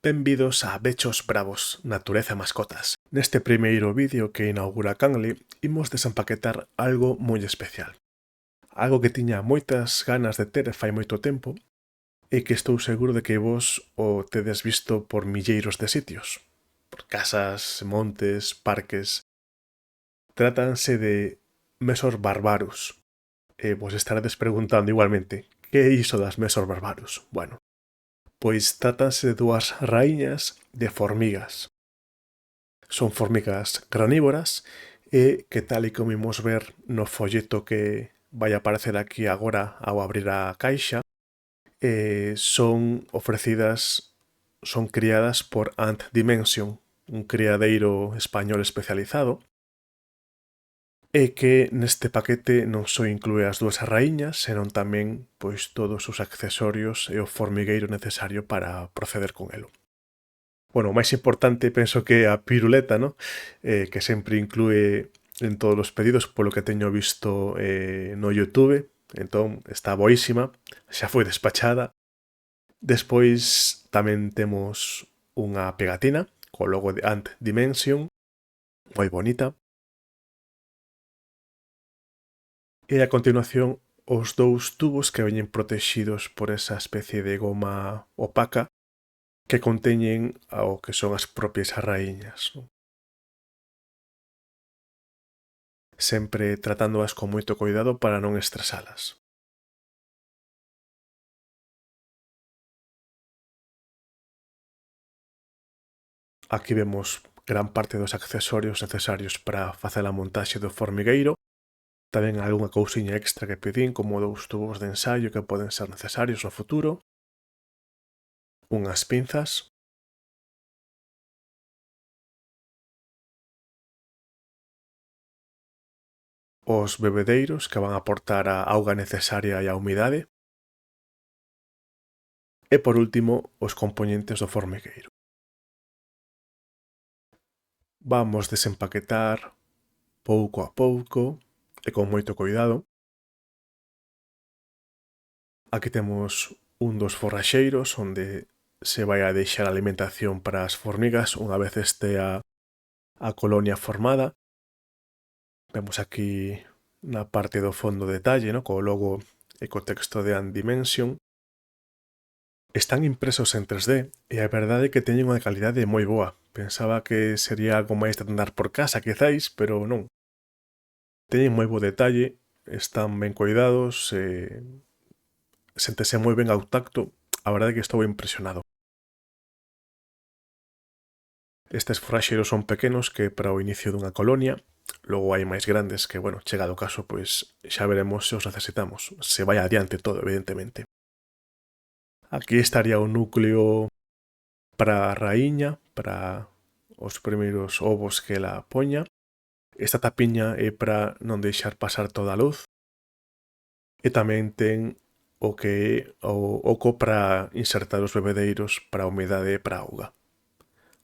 Benvidos a Bechos Bravos, Natureza e Mascotas. Neste primeiro vídeo que inaugura Canly, imos desempaquetar algo moi especial. Algo que tiña moitas ganas de ter fai moito tempo e que estou seguro de que vos o tedes visto por milleiros de sitios. Por casas, montes, parques. Trátanse de Mesor barbarus. E vos estaredes preguntando igualmente, que é iso das Mesor barbarus? Bueno, pois trátanse de dúas raíñas de formigas. Son formigas granívoras e que tal e como imos ver no folleto que vai aparecer aquí agora ao abrir a caixa, son criadas por Ant Dimension, un criadeiro español especializado, e que neste paquete non só inclúe as dúas raíñas, senón tamén pois todos os accesorios e o formigueiro necesario para proceder con elo. Bueno, o máis importante penso que é a piruleta, ¿no? Que sempre inclúe en todos os pedidos, polo que teño visto no YouTube. Entón, está boísima, xa foi despachada. Despois tamén temos unha pegatina co logo de Ant Dimension, moi bonita. E a continuación os dous tubos que veñen protexidos por esa especie de goma opaca que conteñen ao que son as propias raíñas, ¿no? Sempre tratándoas con moito cuidado para non estresalas. Aquí vemos gran parte dos accesorios necesarios para facer a montaxe do formigueiro. Tamén algunha cousiña extra que pedín, como dous tubos de ensaio que poden ser necesarios no futuro. Unhas pinzas. Os bebedeiros que van a aportar a auga necesaria e a humidade. E por último, os componentes do formigueiro. Vamos desempaquetar pouco a pouco e con moito cuidado. Aquí temos un dos forraxeiros onde se vai a deixar a alimentación para as formigas unha vez estea a colonia formada. Vemos aquí na parte do fondo detalle, ¿no? Co logo e co texto de Ant Dimension. Están impresos en 3D e a verdade é que teñen unha calidade moi boa. Pensaba que sería algo máis de andar por casa, quizáis, pero non. Teñen moi bo detalle, están ben cuidados, séntese moi ben ao tacto. A verdade é que estou impresionado. Estes forraxeiros son pequenos que para o inicio dunha colonia, logo hai máis grandes que, bueno, chegado o caso, pois xa veremos se os necesitamos. Se vai adiante todo, evidentemente. Aquí estaría o núcleo para a raíña, para os primeiros ovos que ela poña. Esta tapiña é para non deixar pasar toda a luz. E tamén ten o que é o oco para insertar os bebedeiros para a humidade e para a auga.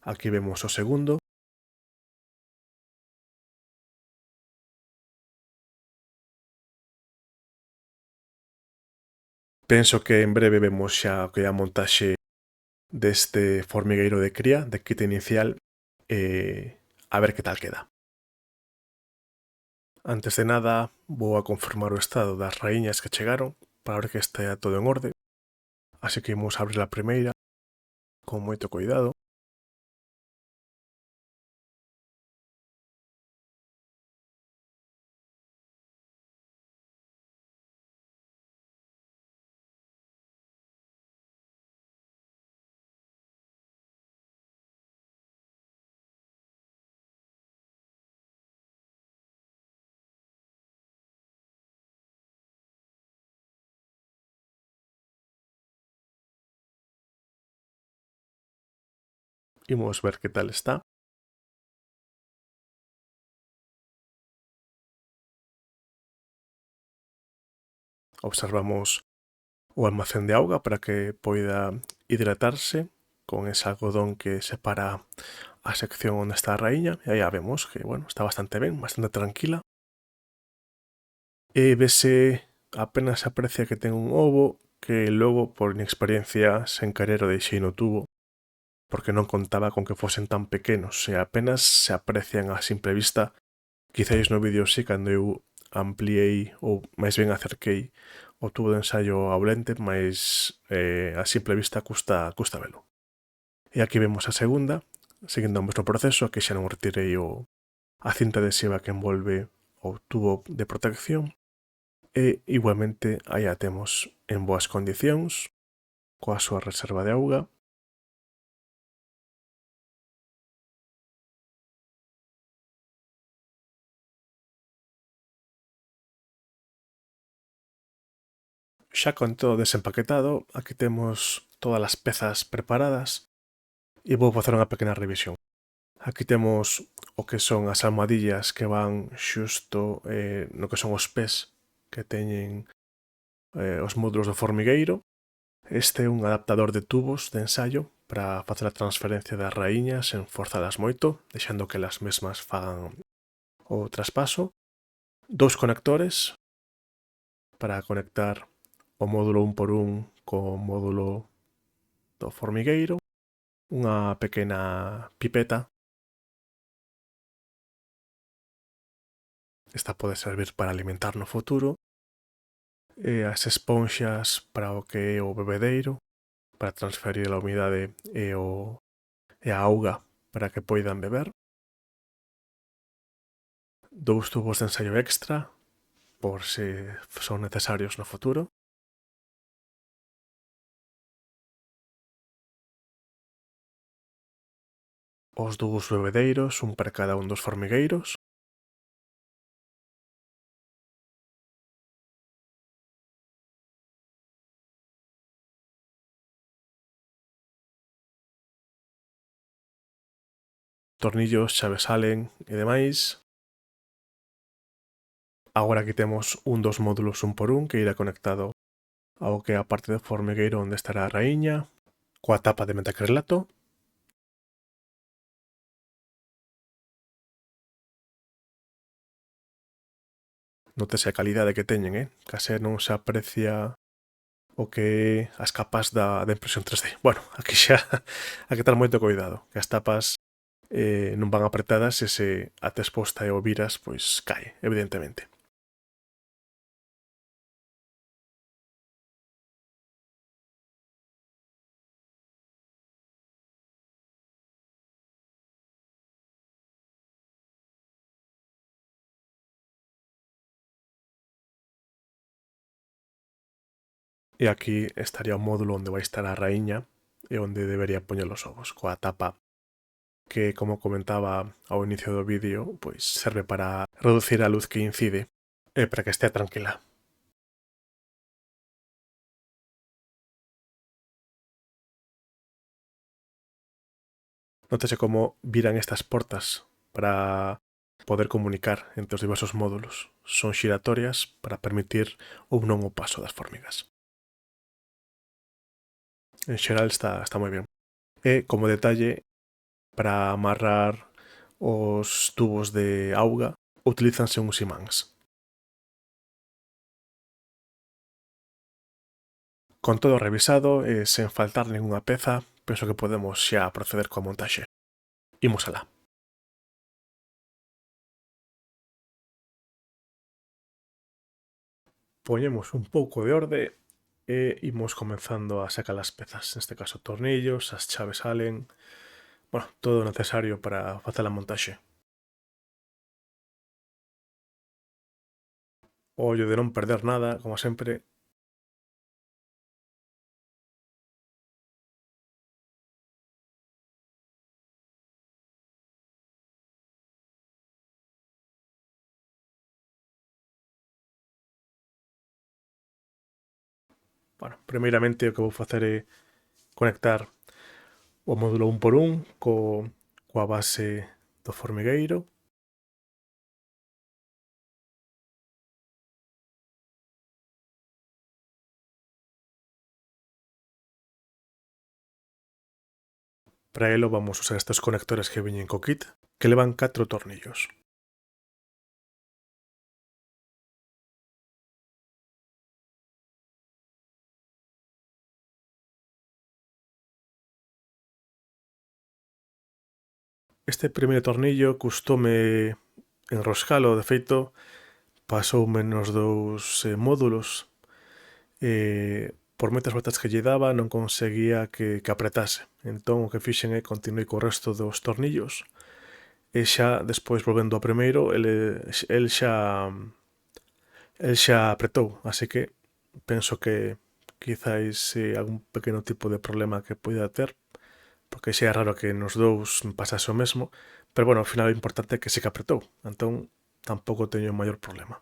Aquí vemos o segundo. Penso que en breve vemos xa o que é a montaxe deste formigueiro de cría, de kit inicial, a ver que tal queda. Antes de nada, vou a confirmar o estado das raíñas que chegaron para ver que estea todo en orde. Así que imos abrir a primeira con moito cuidado. Imos ver que tal está. Observamos o almacén de auga para que poida hidratarse con ese algodón que separa a sección onde está a raíña. E aí a vemos que, bueno, está bastante ben, bastante tranquila. E vese, apenas aprecia que ten un ovo que logo, por inexperiencia, sen querer o deixei no tubo porque non contaba con que fosen tan pequenos e apenas se aprecian a simple vista. Quizáis no vídeo sí, cando eu ampliei ou máis ben acerquei o tubo de ensaio ao lente, mas a simple vista custa velo. E aquí vemos a segunda, seguindo o mesmo proceso, aquí xa non retirei a cinta adhesiva que envolve o tubo de protección e igualmente aí a temos en boas condicións, coa súa reserva de auga. Xa con todo desempaquetado, aquí temos todas as pezas preparadas e vou facer unha pequena revisión. Aquí temos o que son as almohadillas que van xusto no que son os pés que teñen os módulos do formigueiro. Este é un adaptador de tubos de ensaio para facer a transferencia das raíñas sen forzalas moito, deixando que elas mesmas fagan o traspaso. Dous conectores para conectar o módulo 1x1 co módulo do formigueiro. Unha pequena pipeta. Esta pode servir para alimentar no futuro. E as esponxas para o que é o bebedeiro, para transferir a humidade e a auga para que poidan beber. Dous tubos de ensaio extra, por se son necesarios no futuro. Os dous bebedeiros, un para cada un dos formigueiros. Tornillos, chaves Allen e demais. Agora aquí temos un dos módulos 1x1 que irá conectado ao que é a parte do formigueiro onde estará a raíña, coa tapa de metacrilato. Nótese a calidade que teñen, case non se aprecia o que é as capas da impresión 3D. Bueno, aquí xa hai que ter moito cuidado, que as tapas non van apretadas e se a tes posta e o viras, pois cae, evidentemente. E aquí estaría o módulo onde vai estar a raíña e onde debería poñer os ovos, coa tapa que, como comentaba ao inicio do vídeo, pois serve para reducir a luz que incide e para que estea tranquila. Nótese como viran estas portas para poder comunicar entre os diversos módulos. Son xiratorias para permitir ou non o paso das formigas. En xeral está moi ben. E, como detalle, para amarrar os tubos de auga utilízanse uns imáns. Con todo revisado e sen faltar ningunha peza, penso que podemos xa proceder coa montaxe. Imos alá. Poñemos un pouco de orde e imos comenzando a sacar as pezas, neste caso tornillos, as chaves Allen, bueno, todo o necesario para facer a montaxe. O ollo de non perder nada, como sempre. Bueno, primeiramente o que vou facer é conectar o módulo 1x1 coa base do formigueiro. Para elo vamos usar estes conectores que veñen co kit, que levan 4 tornillos. Este primeiro tornillo custoume enroscalo, de feito, pasou menos dous módulos por moitas voltas que lle daba non conseguía que apretase. Entón o que fixen é continuei co resto dos tornillos e xa despois volvendo ao primeiro el xa apretou, así que penso que quizáis algún pequeno tipo de problema que poida ter, porque xa é raro que nos dous me pasase o mesmo, pero bueno, ao final o importante é que sí que apretou, entón tampouco teño maior problema.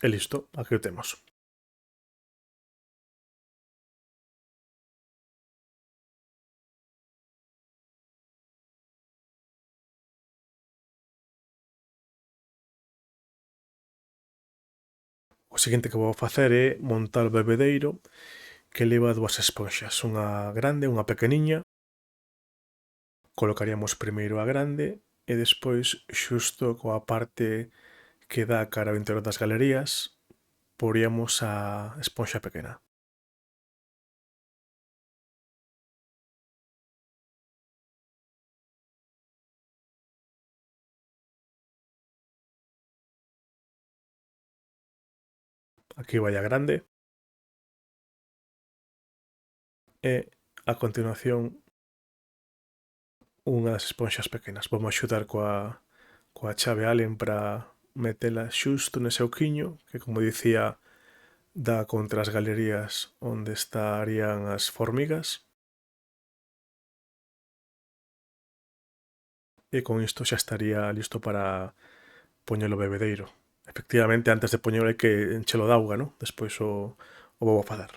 E listo, aquí o temos. O seguinte que vou facer é montar o bebedeiro que leva dúas esponxas, unha grande e unha pequeniña. Colocaríamos primeiro a grande e despois xusto coa parte que dá cara ao interior das galerías poríamos a esponxa pequena. Aquí vai a grande e a continuación unha das esponxas pequenas. Vamos axudar coa chave Allen para metela xusto nese oquiño que, como dicía, dá contra as galerías onde estarían as formigas. E con isto xa estaría listo para poñelo o bebedeiro. Efectivamente, antes de poñelo hai que enchelo de auga, ¿no? Despois o vou a facer.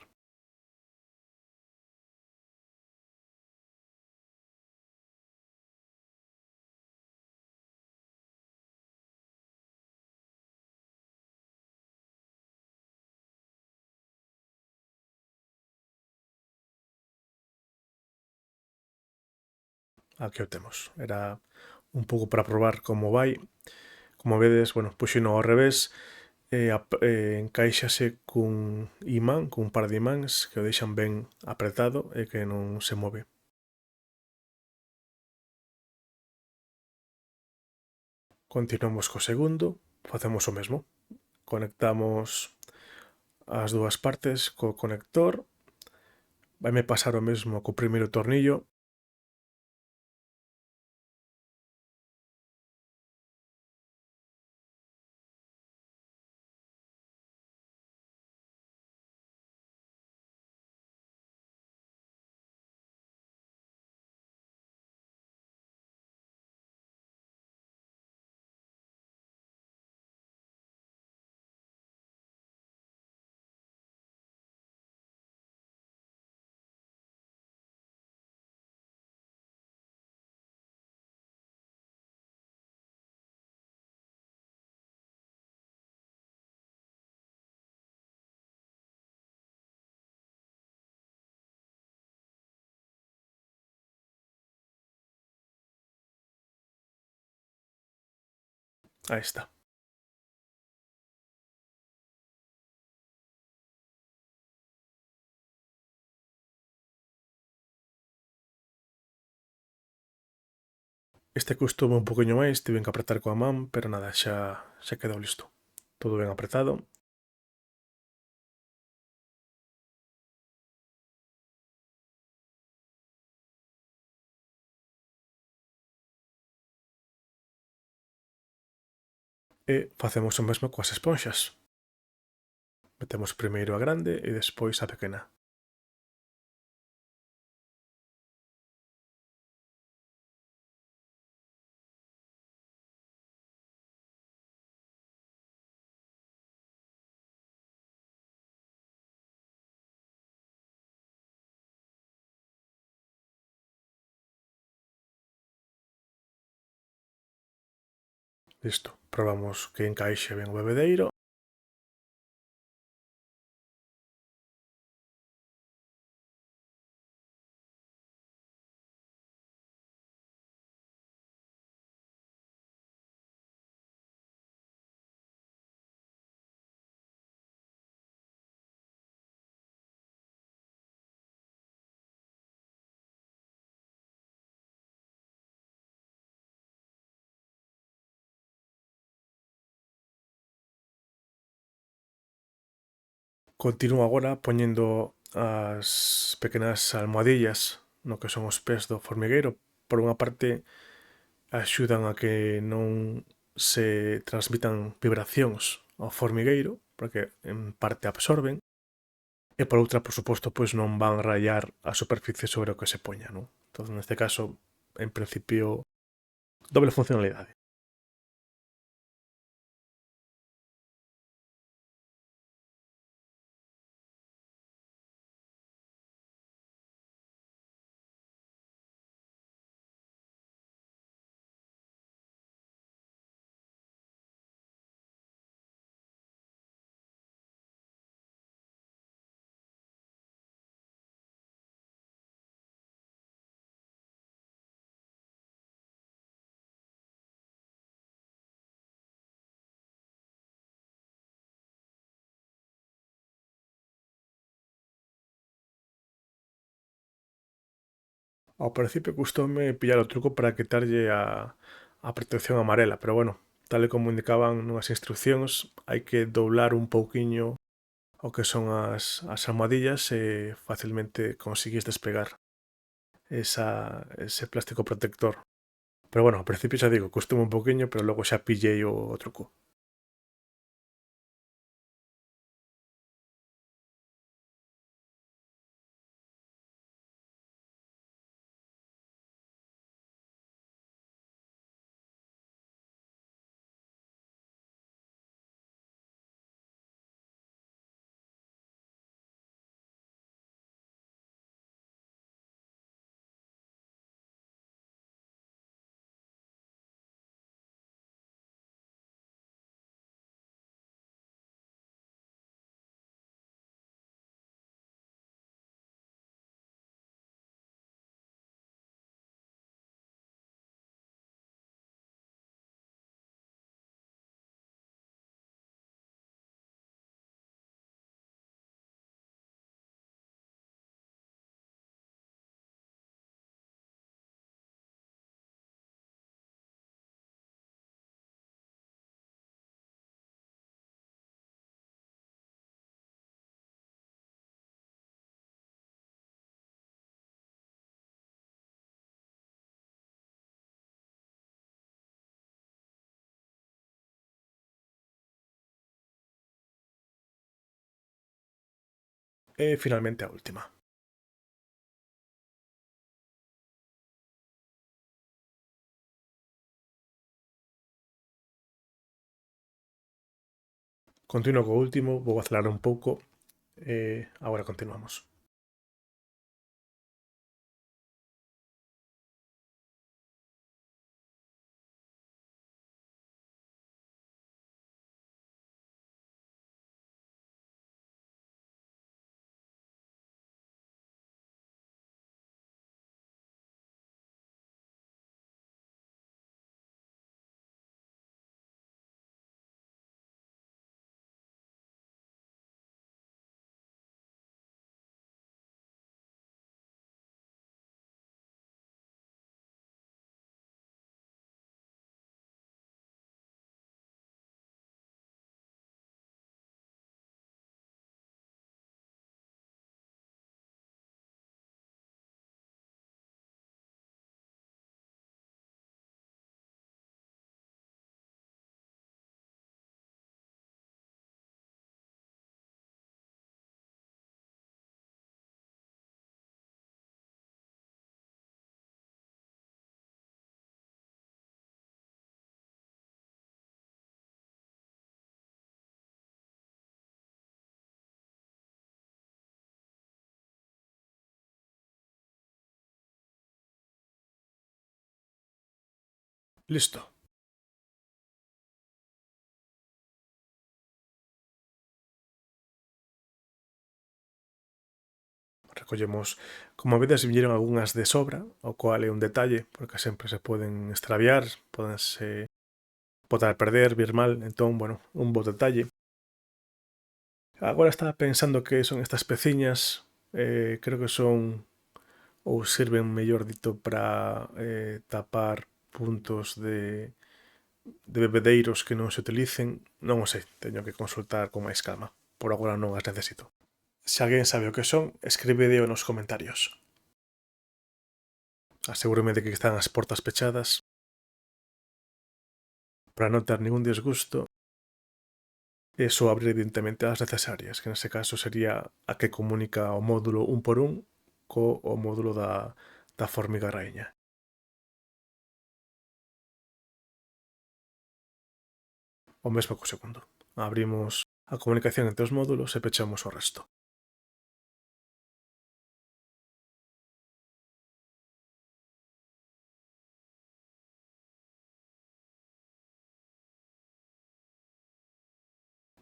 Aquí o temos. Era un pouco para probar como vai. Como vedes, bueno, puxeno ao revés encaixase cun imán, cun par de imáns que o deixan ben apretado e que non se move. Continuamos co segundo, facemos o mesmo. Conectamos as dúas partes co conector. Vaime pasar o mesmo co primeiro tornillo. Aí está. Este custou un poquinho máis, tiven que apretar coa man, pero nada, xa quedou listo. Todo ben apretado. E facemos o mesmo coas esponxas. Metemos primeiro a grande e despois a pequena. Listo. Probamos que encaixe ben o bebedeiro. Continúo agora poñendo as pequenas almohadillas no que son os pés do formigueiro. Por unha parte, axudan a que non se transmitan vibracións ao formigueiro, porque en parte absorben, e por outra, por suposto, pois non van rayar a superficie sobre o que se poña, non? Entón, neste caso, en principio, doble funcionalidade. Ao principio custoume pillar o truco para quitarlle a protección amarela, pero bueno, tal e como indicaban nunhas instruccións, hai que doblar un pouquiño o que son as almohadillas e facilmente consigues despegar ese plástico protector. Pero bueno, ao principio xa digo, costoume un pouquiño, pero logo xa pillei o truco. E finalmente a última. Continuo co último, vou acelerar un pouco e agora continuamos. Listo. Recollemos, como vedes, viñeron algunhas de sobra, o cual é un detalle, porque sempre se poden extraviar, podense botar a perder, vir mal, entón, bueno, un bo detalle. Agora estaba pensando que son estas peciñas, creo que son, ou sirven, mellor dito, para tapar puntos de bebedeiros que non se utilicen, non o sei, teño que consultar con máis calma. por agora non as necesito. Se alguén sabe o que son, escribideo nos comentarios. Asegúrome de que están as portas pechadas para non ter ningún disgusto e só abrir evidentemente as necesarias, que nese caso sería a que comunica o módulo un por un co o módulo da formiga raíña. O mesmo co segundo. Abrimos a comunicación entre os módulos e pechamos o resto.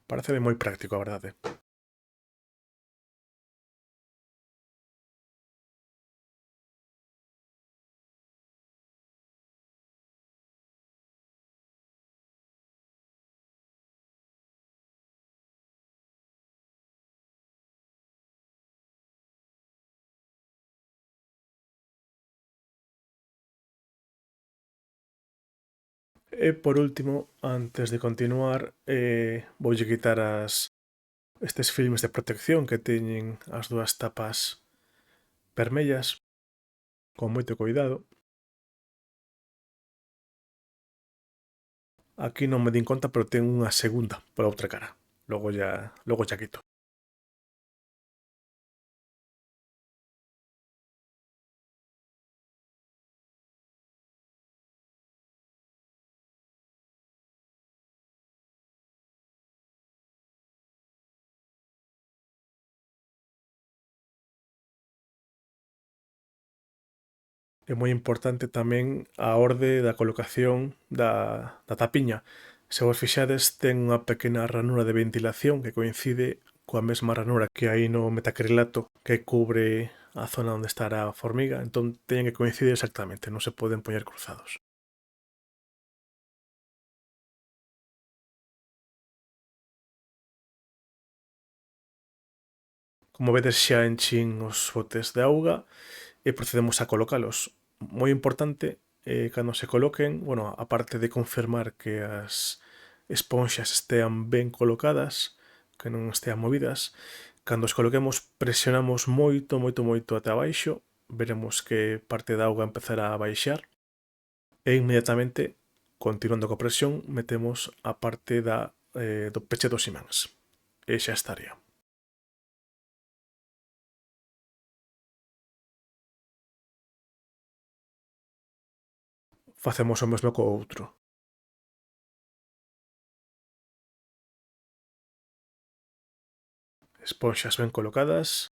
Parece moi práctico, a verdade. E por último, antes de continuar, voulle quitar estes filmes de protección que teñen as dúas tapas vermellas, con moito cuidado. Aquí non me din conta, pero ten unha segunda pola outra cara. Logo ya quito. É moi importante tamén a orde da colocación da tapiña. Se vos fixades, ten unha pequena ranura de ventilación que coincide coa mesma ranura que hai no metacrilato que cubre a zona onde estará a formiga, entón teñen que coincidir exactamente, non se poden poñer cruzados. Como vedes, xa enchín os botes de auga e procedemos a colocalos. Moi importante, cando se coloquen, bueno, aparte de confirmar que as esponxas estean ben colocadas, que non estean movidas, cando os coloquemos presionamos moito, moito, moito ata abaixo, veremos que parte da auga empezará a baixar e inmediatamente, continuando coa presión, metemos a parte do peche dos imáns. E xa estaría. Facemos o mesmo co outro. Esponxas ben colocadas,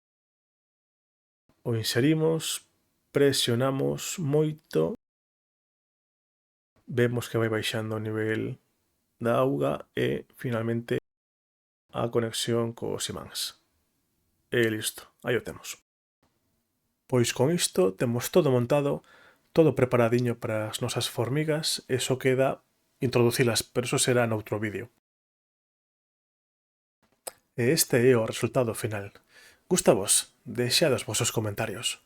o inserimos, presionamos moito, vemos que vai baixando o nivel da auga e finalmente a conexión cos imáns. E listo, aí o temos. Pois con isto temos todo montado, todo preparadiño para as nosas formigas e só queda introducilas, pero eso será noutro vídeo. E este é o resultado final. Gusta vos? Deixade os vosos comentarios.